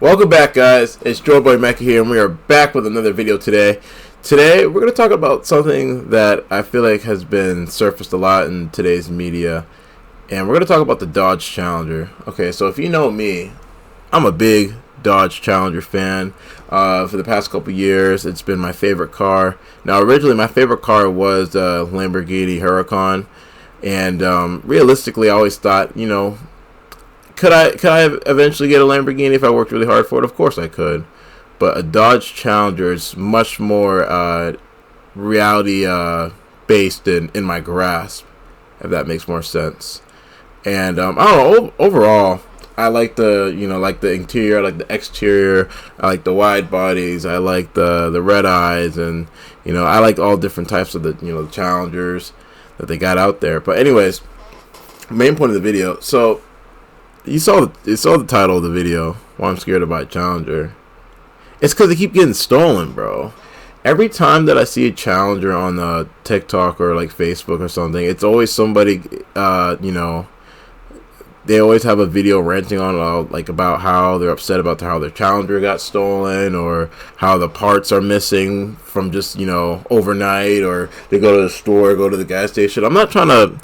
Welcome back, guys. It's Joyboy Mecca here, and we are back with another video today. Today, we're going to talk about something that I feel like has been surfaced a lot in today's media, and we're going to talk about the Dodge Challenger. Okay, so if you know me, I'm a big Dodge Challenger fan. For the past couple years, it's been my favorite car. Now, originally, my favorite car was the Lamborghini Huracan, and realistically, I always thought, you know, could I eventually get a Lamborghini if I worked really hard for it? Of course I could. But a Dodge Challenger is much more reality based in my grasp, if that makes more sense. And I don't know, overall, I like the interior, I like the exterior, I like the wide bodies, I like the red eyes, and I like all different types of the Challengers that they got out there. But anyways, main point of the video. So you saw the title of the video, Why I'm Scared to Buy a Challenger. It's because they keep getting stolen, bro. Every time that I see a Challenger on TikTok or like Facebook or something, it's always somebody, they always have a video ranting on like about how they're upset about how their Challenger got stolen, or how the parts are missing from just overnight, or they go to the store, go to the gas station. I'm not trying to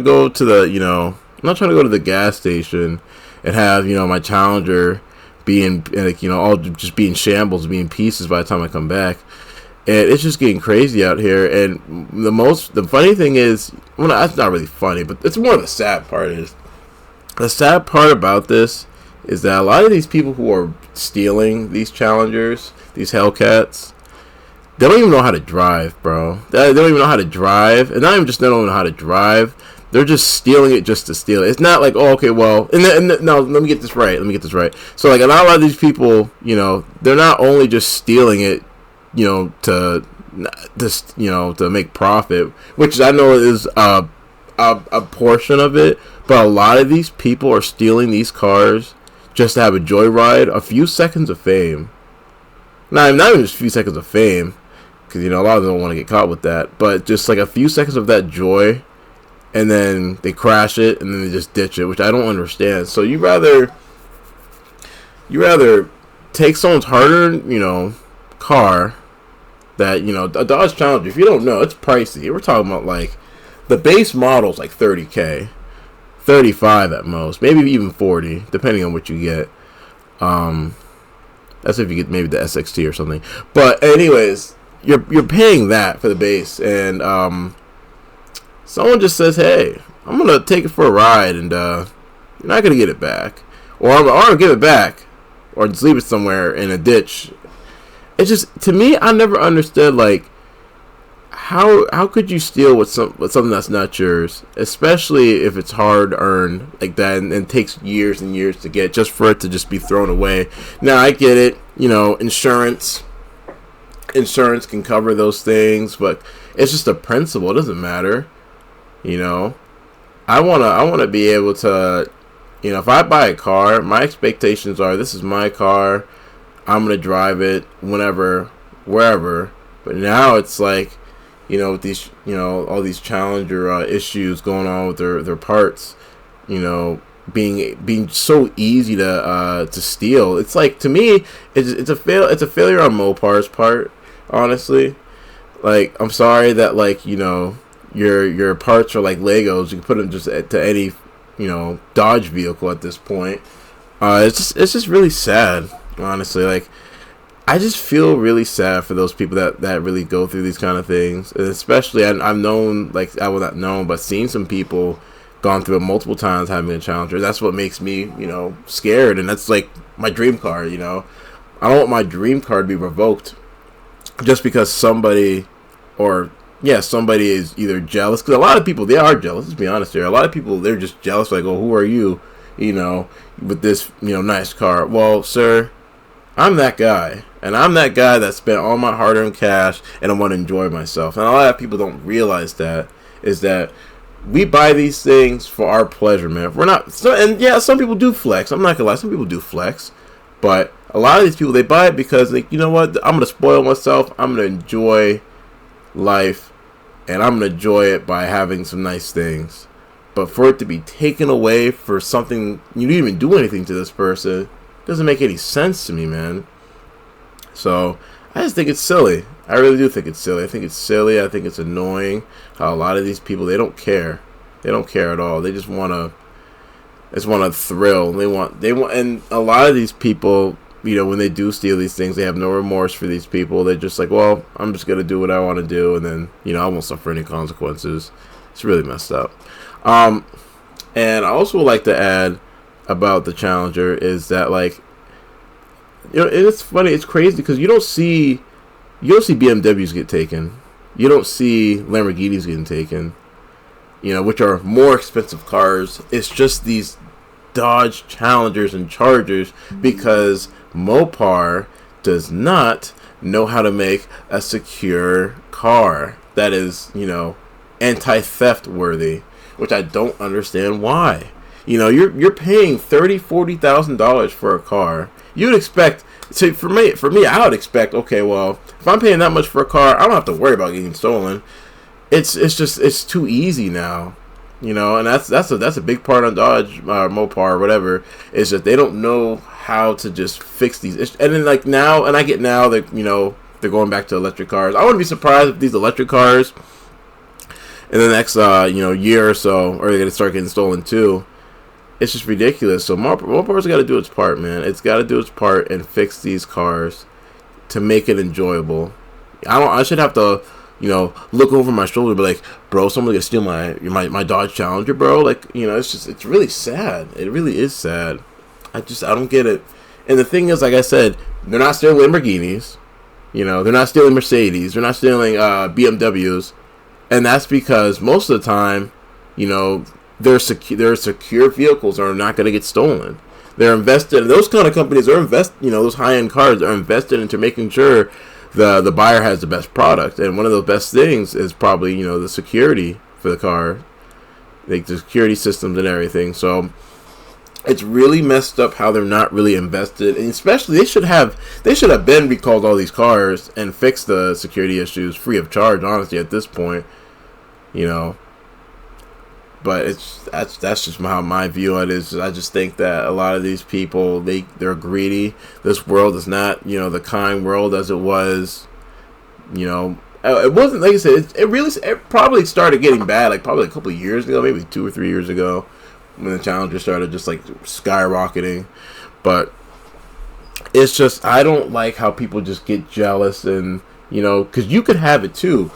go to the gas station and have my Challenger being all just being shambles, being pieces by the time I come back. And it's just getting crazy out here. And the funny thing is, well, that's not really funny, but it's more of the sad part is. The sad part about this is that a lot of these people who are stealing these Challengers, these Hellcats, they don't even know how to drive, bro. They don't even know how to drive. And not even just they don't know how to drive. They're just stealing it just to steal it. It's not like, oh, okay, well, no, let me get this right. So, like, a lot of these people, they're not only just stealing it, to make profit, which I know is a portion of it, but a lot of these people are stealing these cars just to have a joyride, a few seconds of fame. Not even just a few seconds of fame, because a lot of them don't want to get caught with that, but just like a few seconds of that joy, and then they crash it, and then they just ditch it, which I don't understand. So you rather take someone's hard-earned, car that, a Dodge Challenger, if you don't know, it's pricey. We're talking about, like, the base model's like $30K, 35 at most, maybe even 40, depending on what you get. That's if you get maybe the SXT or something. But anyways, you're paying that for the base, and someone just says, "Hey, I'm gonna take it for a ride, and you're not gonna get it back, or I'm gonna give it back, or just leave it somewhere in a ditch." It's just, to me, I never understood, like, how could you steal with something that's not yours, especially if it's hard earned like that, and takes years and years to get, just for it to just be thrown away. Now I get it, insurance can cover those things, but it's just a principle. It doesn't matter. I wanna be able to, if I buy a car, my expectations are, this is my car, I'm gonna drive it whenever, wherever. But now it's like, with these, all these Challenger issues going on with their parts, being so easy to steal. It's like, to me, it's a failure on Mopar's part, honestly. Like, I'm sorry that, like, your parts are like Legos. You can put them just to any, Dodge vehicle at this point. It's just really sad, honestly. Like, I just feel really sad for those people that really go through these kind of things. And especially, I've known, like, I will not know, but seen some people gone through it multiple times having a Challenger. That's what makes me, scared. And that's like my dream car, I don't want my dream car to be revoked just because somebody is either jealous. Because a lot of people, they are jealous, let's be honest here. A lot of people, they're just jealous, like, oh, who are you, with this, nice car. Well, sir, I'm that guy. And I'm that guy that spent all my hard-earned cash, and I want to enjoy myself. And a lot of people don't realize that, is that we buy these things for our pleasure, man. We're not, some people do flex. I'm not gonna lie, some people do flex. But a lot of these people, they buy it because, like, you know what? I'm going to spoil myself. I'm going to enjoy life, and I'm going to enjoy it by having some nice things. But for it to be taken away for something, you didn't even do anything to this person, Doesn't make any sense to me, man. So I just think it's silly. I really do think it's silly. I think it's silly. I think it's annoying how a lot of these people, they don't care. They don't care at all. They just want to thrill. They want, and a lot of these people, you know, when they do steal these things, they have no remorse for these people. They're just like, well, I'm just going to do what I want to do, and then, you know, I won't suffer any consequences. It's really messed up. And I also would like to add about the Challenger is that, like, you know, it's funny, it's crazy because you don't see BMWs get taken. You don't see Lamborghinis getting taken, you know, which are more expensive cars. It's just these Dodge Challengers and Chargers because Mopar does not know how to make a secure car that is, you know, anti-theft worthy, which I don't understand why. You know, you're paying $30,000-$40,000 for a car. You'd expect, so for me, I would expect, okay, well, if I'm paying that much for a car, I don't have to worry about getting stolen. It's too easy now, you know, and that's a big part on Dodge, Mopar, or whatever, is that they don't know how to just fix these issues. And then, like, now, and I get now that, you know, they're going back to electric cars. I wouldn't be surprised if these electric cars in the next you know, year or so are going to start getting stolen too. It's just ridiculous. So Mopar's got to do its part, man. It's got to do its part and fix these cars to make it enjoyable. I should have to, you know, look over my shoulder and be like, bro, someone's gonna steal my Dodge Challenger, bro. Like, you know, it's really sad. It really is sad. I don't get it. And the thing is, like I said, they're not stealing Lamborghinis. You know, they're not stealing Mercedes. They're not stealing BMWs. And that's because most of the time, you know, their secure vehicles are not going to get stolen. They're invested, and those kind of companies are you know, those high-end cars are invested into making sure the buyer has the best product. And one of the best things is probably, you know, the security for the car, like the security systems and everything. So it's really messed up how they're not really invested, and especially they should have been recalled all these cars and fixed the security issues free of charge, honestly, at this point, you know. But that's just how my view on it is. I just think that a lot of these people, they're greedy. This world is not, you know, the kind world as it was. You know, it wasn't, like I said, it probably started getting bad like probably a couple of years ago, maybe 2 or 3 years ago, when the Challenger started just like skyrocketing. But it's just, I don't like how people just get jealous, and, you know, because you could have it too.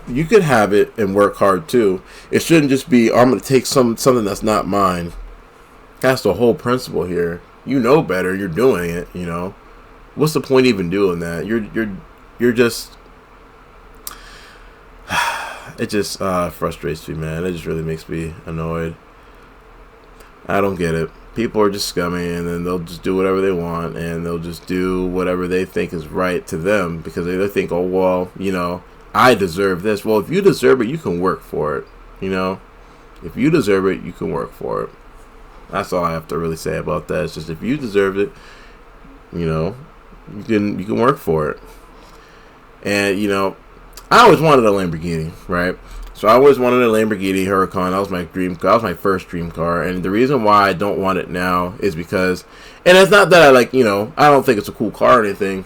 You could have it and work hard too. It shouldn't just be, oh, I'm going to take something that's not mine. That's the whole principle here. You know better. You're doing it. You know, what's the point even doing that? You're just. It just frustrates me, man. It just really makes me annoyed. I don't get it. People are just scummy, and then they'll just do whatever they want, and they'll just do whatever they think is right to them because they think, oh, well, you know, I deserve this. Well, if you deserve it, you can work for it. You know, if you deserve it, you can work for it. That's all I have to really say about that. It's just, if you deserve it, you know, you can work for it. And, you know, I always wanted a Lamborghini, right? So I always wanted a Lamborghini Huracan. That was my dream car. That was my first dream car. And the reason why I don't want it now is because, and it's not that I, like, you know, I don't think it's a cool car or anything.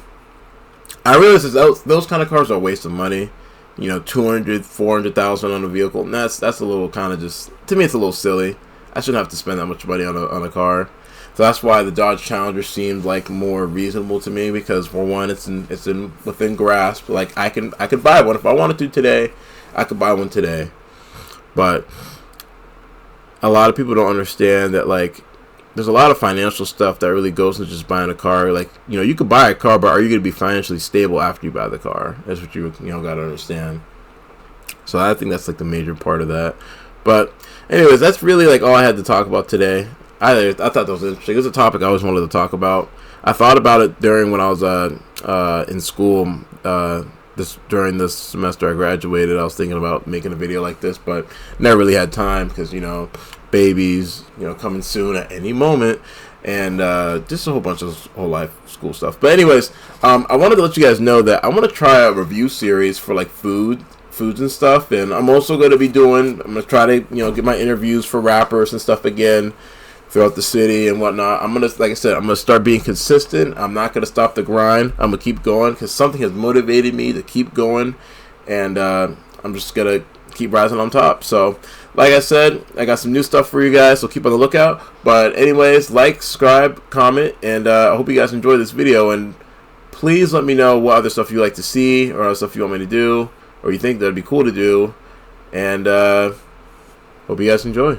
I realize those kind of cars are a waste of money. You know, $200,000-$400,000 on a vehicle. And that's a little kind of just, to me, it's a little silly. I shouldn't have to spend that much money on a car. So that's why the Dodge Challenger seemed like more reasonable to me, because for one, it's within grasp. Like, I could buy one if I wanted to today. I could buy one today. But a lot of people don't understand that, like, there's a lot of financial stuff that really goes into just buying a car. Like, you know, you could buy a car, but are you going to be financially stable after you buy the car? That's what you know, got to understand. So I think that's like the major part of that. But anyways, that's really like all I had to talk about today. I thought that was interesting. It was a topic I always wanted to talk about. I thought about it during when I was in school. During this semester I graduated, I was thinking about making a video like this, but never really had time because, you know, babies, you know, coming soon at any moment, and just a whole bunch of whole life school stuff. But anyways, I wanted to let you guys know that I want to try a review series for like foods and stuff, and I'm also going to be I'm going to try to, you know, get my interviews for rappers and stuff again, throughout the city and whatnot. I'm gonna, like I said, I'm gonna start being consistent. I'm not gonna stop the grind. I'm gonna keep going because something has motivated me to keep going, and I'm just gonna keep rising on top. So, like I said, I got some new stuff for you guys, so keep on the lookout. But anyways, like, subscribe, comment, and I hope you guys enjoy this video. And please let me know what other stuff you like to see or other stuff you want me to do or you think that'd be cool to do. And hope you guys enjoy.